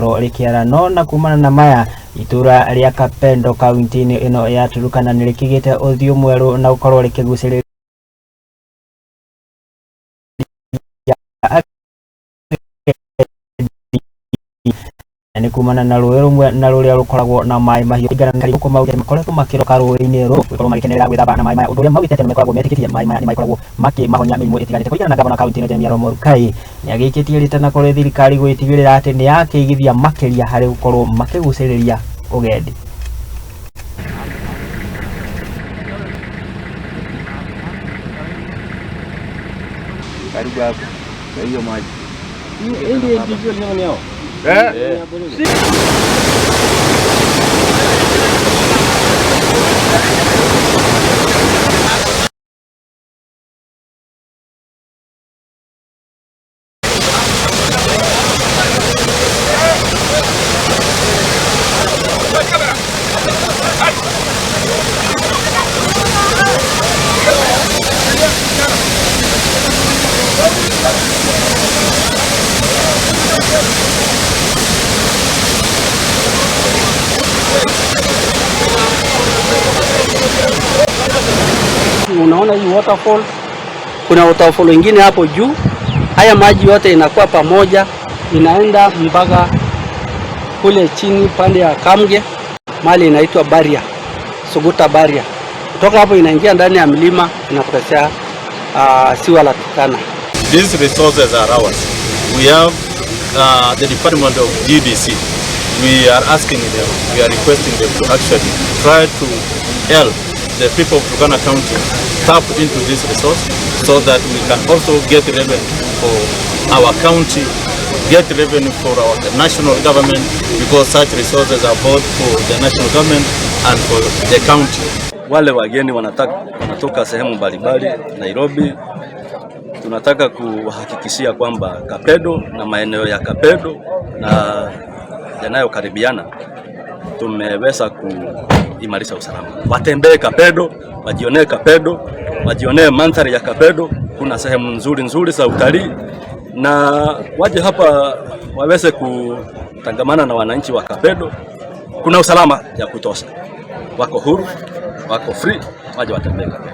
rikorwo rikiarano na kumana na maya ituura ria Kapedo kaunti-ini ino ya Turkana nirikigite Uthiu Mweru na gukorwo rikiguciriria ni kumana na ruuini rumwe na ruria rukoragwo na mahiu igana guku maugite makoretwo makiroka ruuini ru gukorwo magikenerera gwithamba na maya undu uria maugite tene makoragwo metikitie maya ni makoragwo makimahonia mirimu itiganite kuringana na gavana kaunti ino ya Marokaga ni agikitie ritana kuri thirikari gwitigirira ati ni yakiigithia makiria hari gukorwo makiguciriria ugendi. Karibu hapo na hiyo maji. Hii ndio nyama yao. Unaona hii waterfall, kuna waterfall nyingine hapo juu. Haya maji yote inakuwa pamoja, inaenda mpaka kule chini pande ya Kamge, mali inaitwa Baria, Suguta Baria. Kutoka hapo inaingia ndani ya mlima, inapelekea siwa la Turkana. These resources are ours. We have the Department of GDC. We are asking them, we are requesting them to actually try to help the people of Turkana County tap into this resource so that we can also get revenue for our county, get revenue for the national government, because such resources are both for the national government and for the county. Wale wageni wanatoka sehemu mbalimbali Nairobi, tunataka kuhakikishia kwamba Kapedo na maeneo ya Kapedo na yanayokaribiana tumeweza kuimarisha usalama. Watembee Kapedo, wajionee Kapedo, wajionee mandhari ya Kapedo. Kuna sehemu nzuri za utalii, na waje hapa waweze kutangamana na wananchi wa Kapedo. Kuna usalama ya kutosha, wako huru, wako free, waje watembee Kapedo.